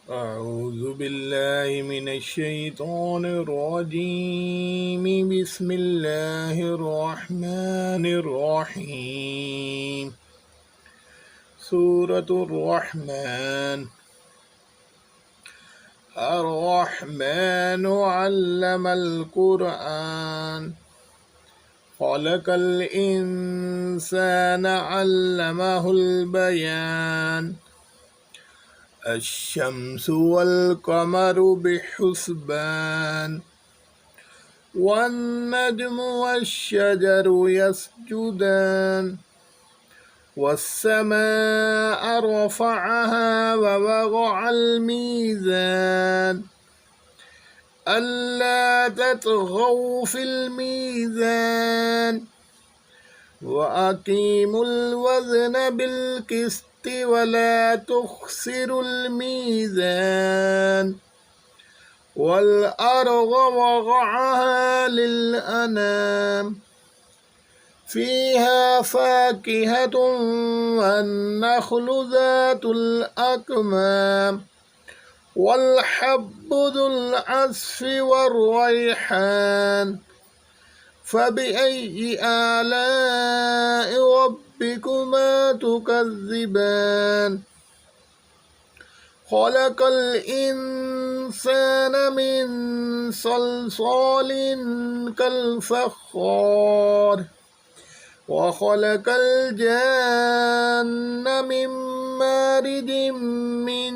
أعوذ بالله من الشيطان الرجيم. بسم الله الرحمن الرحيم. سورة الرحمن. الرحمن علم القرآن. خلق الإنسان علمه البيان. الشمس والقمر بحسبان. والنجم والشجر يسجدان. والسماء رفعها ووضع الميزان ألا تطغوا في الميزان وأقيموا الوزن بالقسط ولا تخسروا الميزان والأرض وضعها للأنام فيها فاكهة والنخل ذات الأكمام والحب ذو العصف والريحان فبأي آلاء ربكما تكذبان خلق الإنسان من صلصال كالفخار وخلق الجن من مارد من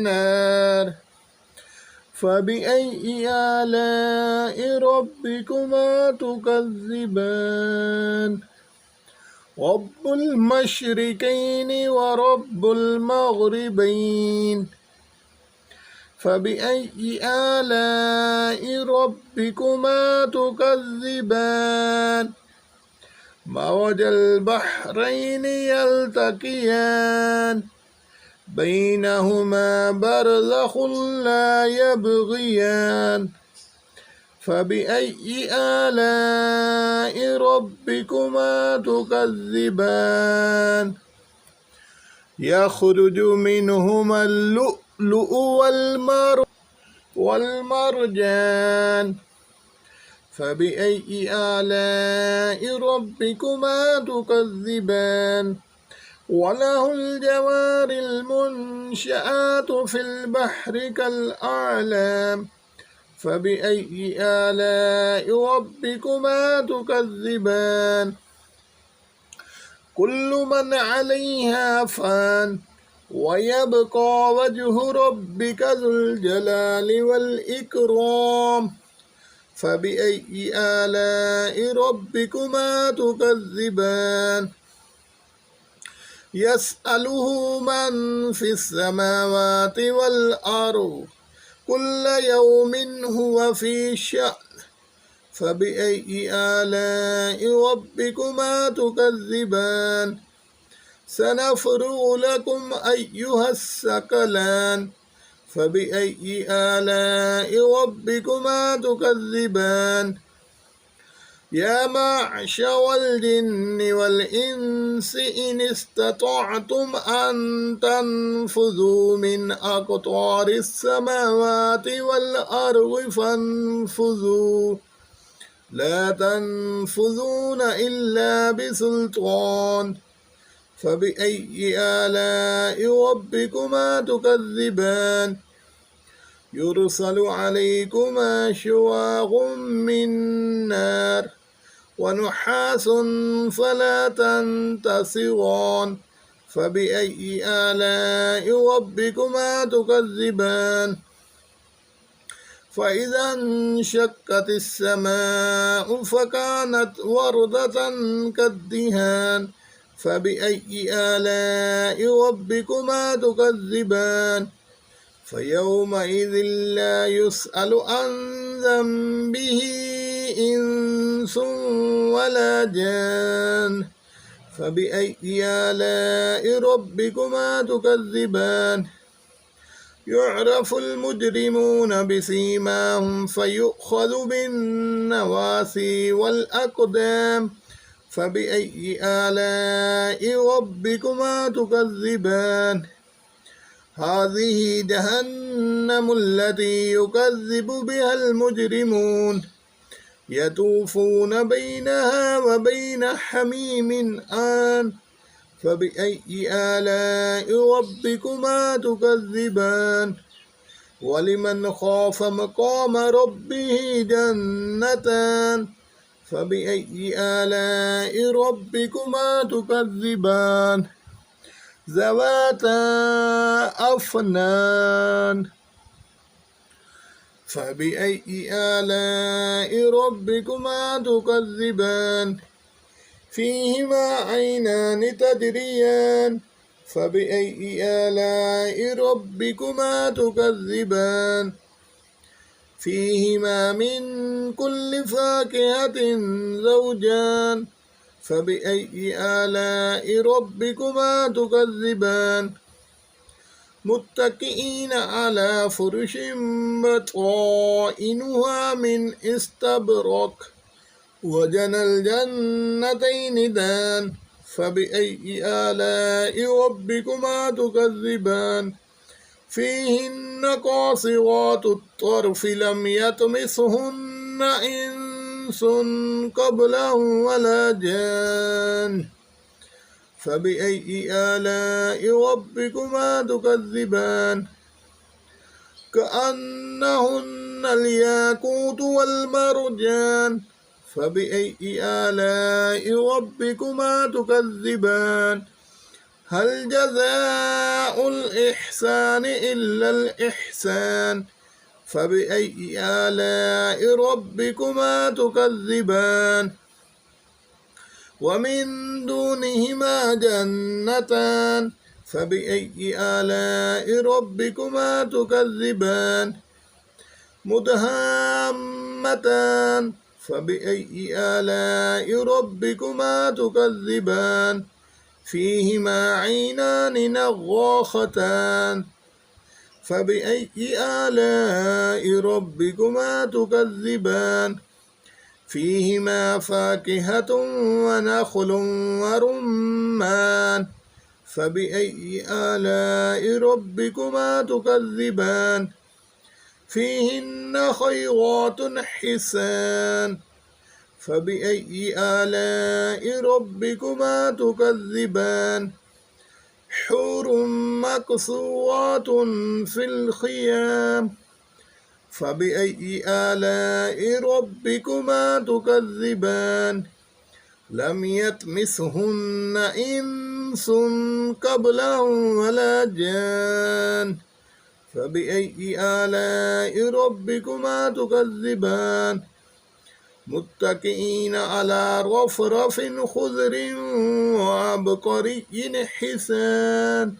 نار فبأي آلاء ربكما تكذبان رب المشرقين ورب المغربين فبأي آلاء ربكما تكذبان مرج البحرين يلتقيان بينهما برزخ لا يبغيان فبأي آلاء ربكما تكذبان يخرج منهما اللؤلؤ والمرجان فبأي آلاء ربكما تكذبان وله الجوار المنشآت في البحر كالأعلام فبأي آلاء ربكما تكذبان كل من عليها فان ويبقى وجه ربك ذو الجلال والإكرام فبأي آلاء ربكما تكذبان يسأله من في السماوات والأرض كل يوم هو في شأن فبأي آلاء ربكما تكذبان سنفرغ لكم أيها الثقلان فبأي آلاء ربكما تكذبان يا معشر الجن والإنس إن استطعتم أن تنفذوا من أقطار السماوات والأرض فانفذوا لا تنفذون إلا بسلطان فبأي آلاء ربكما تكذبان يرسل عليكما شواظ من نار ونحاس فلا تنتصران فبأي آلاء ربكما تكذبان فإذا انشقت السماء فكانت وردة كالدهان فبأي آلاء ربكما تكذبان فيومئذ لا يسأل عن ذنبه إنس ولا جان فبأي آلاء ربكما تكذبان يعرف المجرمون بسيماهم فيؤخذ بالنواسي والأقدام فبأي آلاء ربكما تكذبان هذه جهنم التي يكذب بها المجرمون يطوفون بينها وبين حميم آن فبأي آلاء ربكما تكذبان ولمن خاف مقام ربه جنتان فبأي آلاء ربكما تكذبان ذواتا أفنان فبأي آلاء ربكما تكذبان فيهما عينان تجريان فبأي آلاء ربكما تكذبان فيهما من كل فاكهة زوجان فبأي آلاء ربكما تكذبان متكئين على فرش بطائنها من استبرق وجنى الجنتين دان فبأي آلاء ربكما تكذبان فيهن قاصرات الطرف لم يطمثهن إنس قبلهم ولا جان فبأي آلاء ربكما تكذبان كأنهن الياقوت والمرجان فبأي آلاء ربكما تكذبان هل جزاء الإحسان إلا الإحسان فبأي آلاء ربكما تكذبان ومن دونهما جنتان فبأي آلاء ربكما تكذبان مدهامتان فبأي آلاء ربكما تكذبان فيهما عينان نضاختان فبأي آلاء ربكما تكذبان فيهما فاكهة ونخل ورمان فبأي آلاء ربكما تكذبان فيهن خيرات حسان فبأي آلاء ربكما تكذبان حور مقصورات في الخيام فبأي آلاء ربكما تكذبان لم يطمثهن إنس قبلهم ولا جان فبأي آلاء ربكما تكذبان متكئين على رفرف خضر وعبقري حسان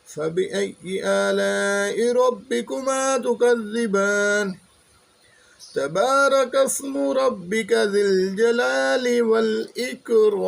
فبأي آلاء ربكما تكذبان تبارك اسم ربك ذي الجلال والإكرام